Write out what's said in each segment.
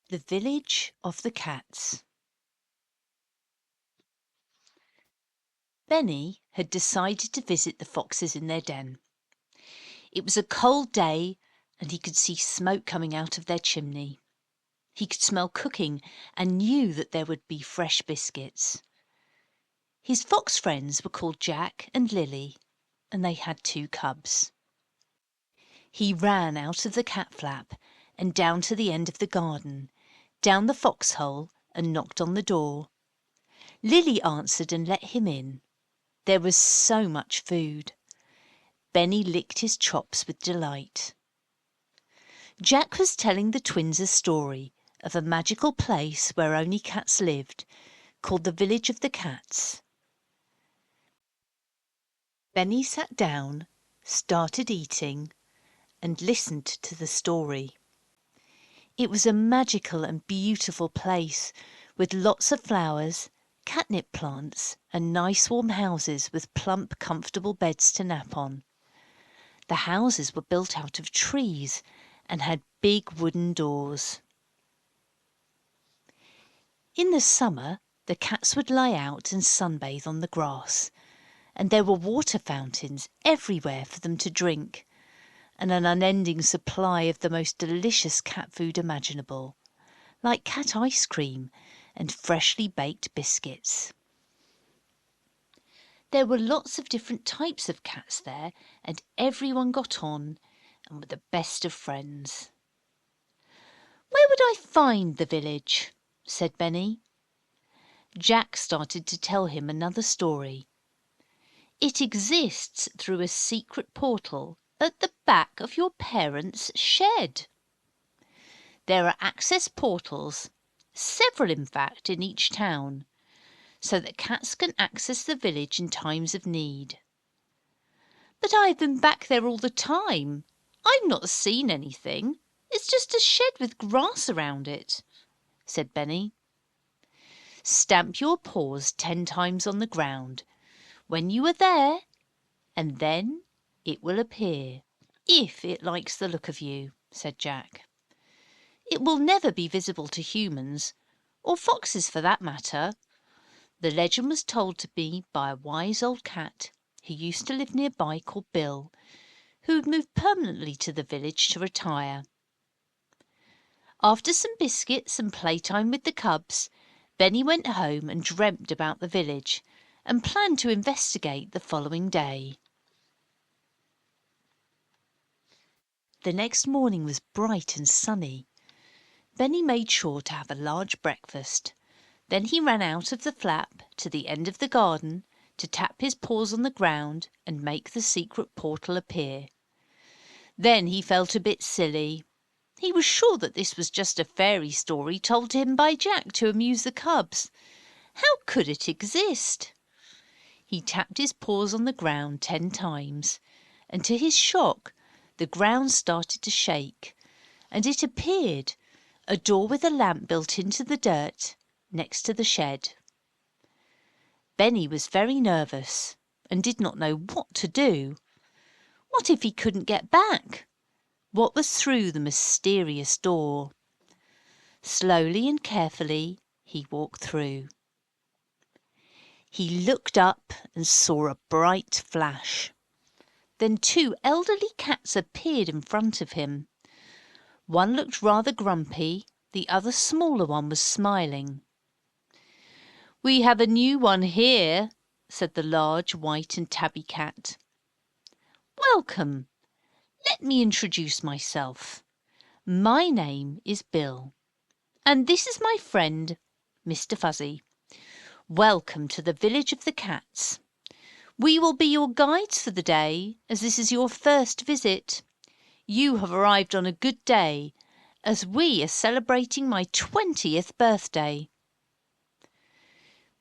The Village of the Cats. Benny had decided to visit the foxes in their den. It was a cold day and he could see smoke coming out of their chimney. He could smell cooking and knew that there would be fresh biscuits. His fox friends were called Jack and Lily, and they had 2 cubs. He ran out of the cat flap and down to the end of the garden, down the foxhole, and knocked on the door. Lily answered and let him in. There was so much food. Benny licked his chops with delight. Jack was telling the twins a story of a magical place where only cats lived, called the Village of the Cats. Benny sat down, started eating, and listened to the story. It was a magical and beautiful place with lots of flowers, catnip plants, and nice warm houses with plump, comfortable beds to nap on. The houses were built out of trees and had big wooden doors. In the summer, the cats would lie out and sunbathe on the grass, and there were water fountains everywhere for them to drink, and an unending supply of the most delicious cat food imaginable, like cat ice cream and freshly baked biscuits. There were lots of different types of cats there, and everyone got on and were the best of friends. "Where would I find the village?" said Benny. Jack started to tell him another story. "It exists through a secret portal at the back of your parents' shed. There are access portals, several in fact, in each town, so that cats can access the village in times of need." "But I've been back there all the time. I've not seen anything. It's just a shed with grass around it," said Benny. "Stamp your paws 10 times on the ground when you are there, and then it will appear, if it likes the look of you," said Jack. "It will never be visible to humans, or foxes for that matter. The legend was told to me by a wise old cat who used to live nearby called Bill, who had moved permanently to the village to retire." After some biscuits and playtime with the cubs, Benny went home and dreamt about the village and planned to investigate the following day. The next morning was bright and sunny. Benny made sure to have a large breakfast. Then he ran out of the flap to the end of the garden to tap his paws on the ground and make the secret portal appear. Then he felt a bit silly. He was sure that this was just a fairy story told to him by Jack to amuse the cubs. How could it exist? He tapped his paws on the ground 10 times, and to his shock, the ground started to shake, and it appeared, a door with a lamp built into the dirt, next to the shed. Benny was very nervous and did not know what to do. What if he couldn't get back? What was through the mysterious door? Slowly and carefully he walked through. He looked up and saw a bright flash. Then 2 elderly cats appeared in front of him. One looked rather grumpy, the other smaller one was smiling. "We have a new one here," said the large white and tabby cat. "Welcome. Let me introduce myself. My name is Bill, and this is my friend, Mr. Fuzzy. Welcome to the Village of the Cats. We will be your guides for the day, as this is your first visit. You have arrived on a good day, as we are celebrating my 20th birthday."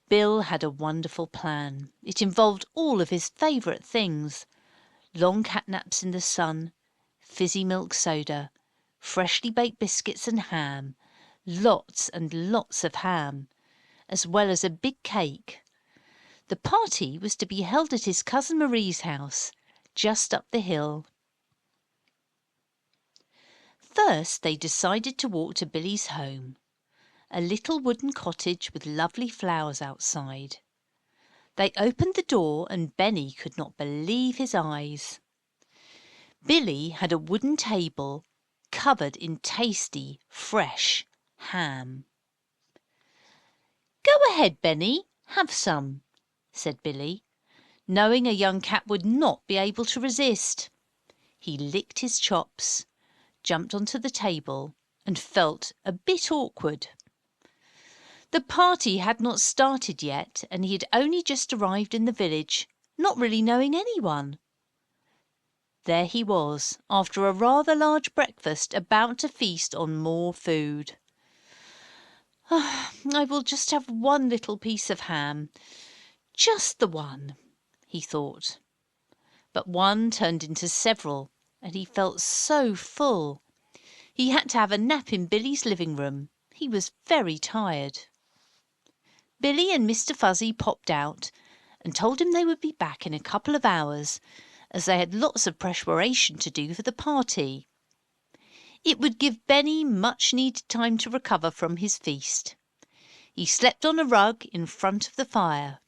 Bill had a wonderful plan. It involved all of his favourite things: long cat naps in the sun, fizzy milk soda, freshly baked biscuits and ham, lots and lots of ham, as well as a big cake. The party was to be held at his cousin Marie's house, just up the hill. First, they decided to walk to Billy's home, a little wooden cottage with lovely flowers outside. They opened the door and Benny could not believe his eyes. Billy had a wooden table covered in tasty, fresh ham. "Go ahead, Benny, have some," said Billy, knowing a young cat would not be able to resist. He licked his chops, jumped onto the table, and felt a bit awkward. The party had not started yet, and he had only just arrived in the village, not really knowing anyone. There he was, after a rather large breakfast, about to feast on more food. "I will just have one little piece of ham, just the one," he thought. But one turned into several, and he felt so full. He had to have a nap in Billy's living room. He was very tired. Billy and Mr. Fuzzy popped out and told him they would be back in a couple of hours, as they had lots of preparation to do for the party. It would give Benny much needed time to recover from his feast. He slept on a rug in front of the fire.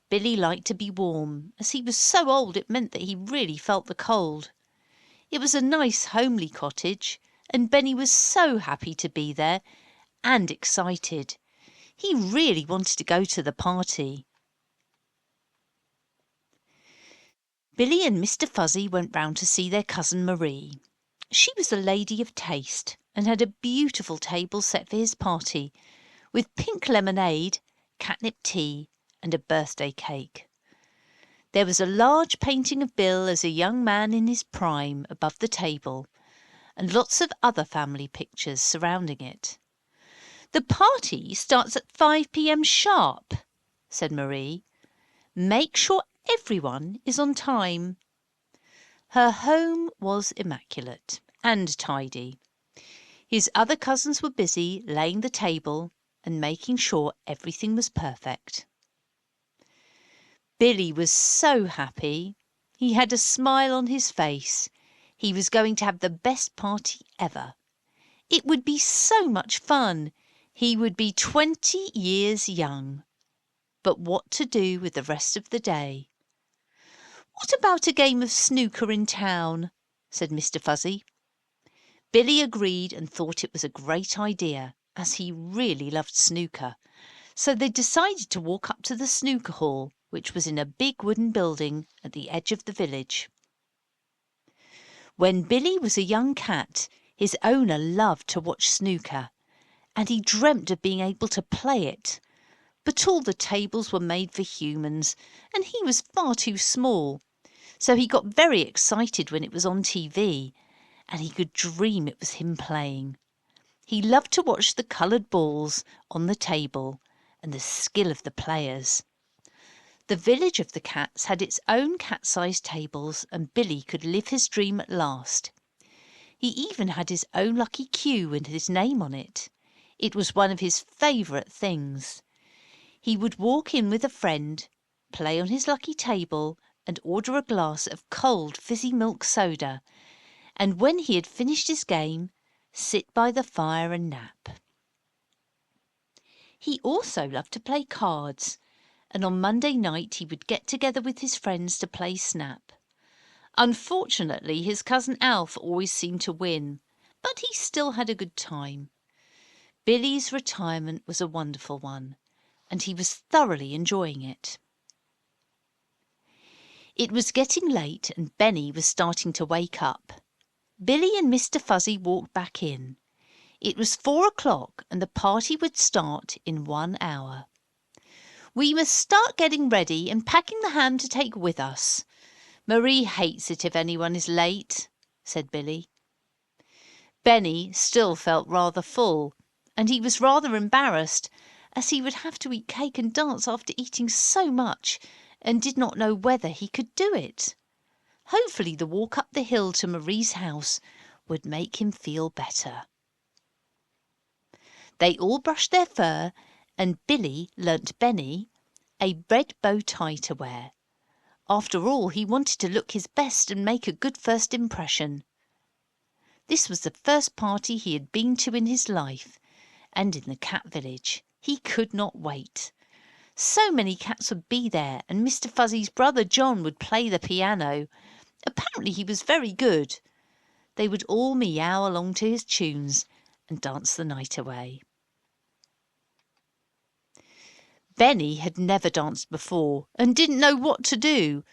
Billy liked to be warm, as he was so old it meant that he really felt the cold. It was a nice homely cottage, and Benny was so happy to be there, and excited. He really wanted to go to the party. Billy and Mr. Fuzzy went round to see their cousin Marie. She was a lady of taste, and had a beautiful table set for his party, with pink lemonade, catnip tea, and a birthday cake. There was a large painting of Bill as a young man in his prime above the table, and lots of other family pictures surrounding it. "The party starts at 5 p.m. sharp," said Marie. "Make sure everyone is on time." Her home was immaculate and tidy. His other cousins were busy laying the table and making sure everything was perfect. Billy was so happy. He had a smile on his face. He was going to have the best party ever. It would be so much fun. He would be 20 years young. But what to do with the rest of the day? "What about a game of snooker in town?" said Mr. Fuzzy. Billy agreed and thought it was a great idea, as he really loved snooker. So they decided to walk up to the snooker hall, which was in a big wooden building at the edge of the village. When Billy was a young cat, his owner loved to watch snooker, and he dreamt of being able to play it. But all the tables were made for humans, and he was far too small. So he got very excited when it was on TV, and he could dream it was him playing. He loved to watch the coloured balls on the table and the skill of the players. The village of the cats had its own cat-sized tables, and Billy could live his dream at last. He even had his own lucky cue with his name on it. It was one of his favourite things. He would walk in with a friend, play on his lucky table, and order a glass of cold fizzy milk soda, and when he had finished his game, sit by the fire and nap. He also loved to play cards, and on Monday night he would get together with his friends to play snap. Unfortunately, his cousin Alf always seemed to win, but he still had a good time. Billy's retirement was a wonderful one, and he was thoroughly enjoying it. It was getting late, and Benny was starting to wake up. Billy and Mr. Fuzzy walked back in. It was 4 o'clock, and the party would start in 1 hour. "We must start getting ready and packing the ham to take with us. Marie hates it if anyone is late," said Billy. Benny still felt rather full, and he was rather embarrassed, as he would have to eat cake and dance after eating so much, and did not know whether he could do it. Hopefully the walk up the hill to Marie's house would make him feel better. They all brushed their fur, and Billy learnt Benny a red bow tie to wear. After all, he wanted to look his best and make a good first impression. This was the first party he had been to in his life, and in the cat village. He could not wait. So many cats would be there, and Mr. Fuzzy's brother John would play the piano. Apparently he was very good. They would all meow along to his tunes and dance the night away. Benny had never danced before and didn't know what to do,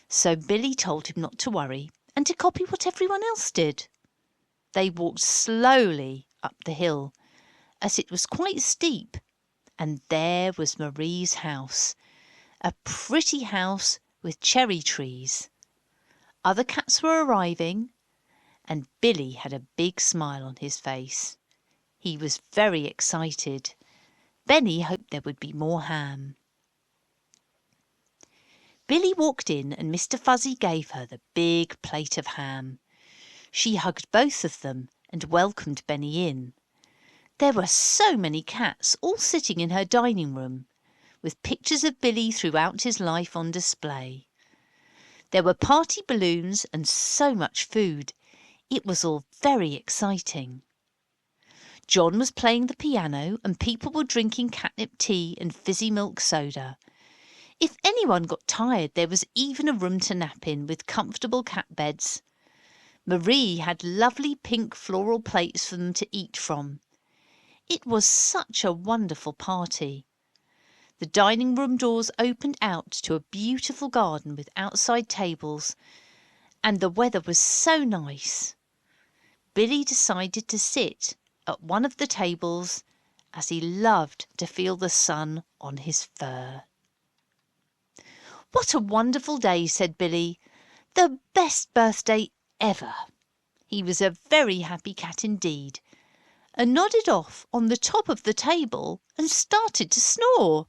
so Billy told him not to worry and to copy what everyone else did. They walked slowly up the hill, as it was quite steep, and there was Marie's house, a pretty house with cherry trees. Other cats were arriving, and Billy had a big smile on his face. He was very excited. Benny hoped there would be more ham. Billy walked in and Mr. Fuzzy gave her the big plate of ham. She hugged both of them and welcomed Benny in. There were so many cats all sitting in her dining room, with pictures of Billy throughout his life on display. There were party balloons and so much food. It was all very exciting. John was playing the piano and people were drinking catnip tea and fizzy milk soda. If anyone got tired, there was even a room to nap in with comfortable cat beds. Marie had lovely pink floral plates for them to eat from. It was such a wonderful party. The dining room doors opened out to a beautiful garden with outside tables, and the weather was so nice. Billy decided to sit at one of the tables, as he loved to feel the sun on his fur. "What a wonderful day," said Billy. "The best birthday ever." He was a very happy cat indeed, and nodded off on the top of the table and started to snore.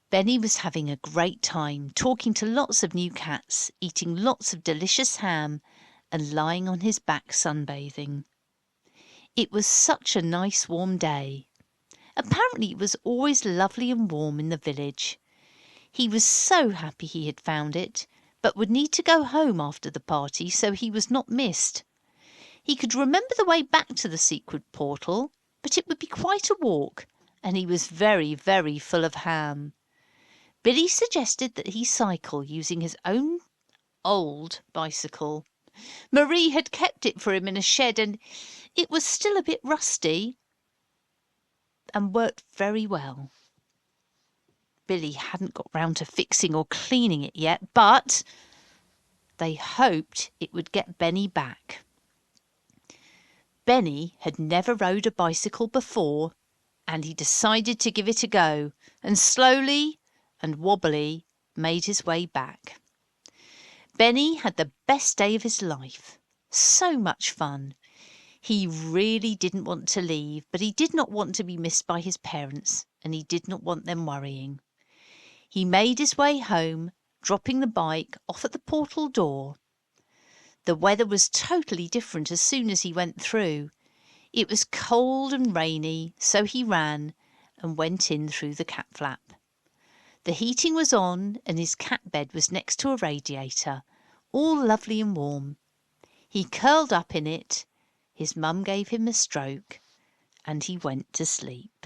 Benny was having a great time, talking to lots of new cats, eating lots of delicious ham, and lying on his back sunbathing. It was such a nice warm day. Apparently it was always lovely and warm in the village. He was so happy he had found it, but would need to go home after the party so he was not missed. He could remember the way back to the secret portal, but it would be quite a walk, and he was very, very full of ham. Billy suggested that he cycle using his own old bicycle. Marie had kept it for him in a shed, and it was still a bit rusty and worked very well. Billy hadn't got round to fixing or cleaning it yet, but they hoped it would get Benny back. Benny had never rode a bicycle before, and he decided to give it a go, and slowly and wobbly made his way back. Benny had the best day of his life. So much fun. He really didn't want to leave, but he did not want to be missed by his parents, and he did not want them worrying. He made his way home, dropping the bike off at the portal door. The weather was totally different as soon as he went through. It was cold and rainy, so he ran and went in through the cat flap. The heating was on, and his cat bed was next to a radiator, all lovely and warm. He curled up in it, his mum gave him a stroke, and he went to sleep.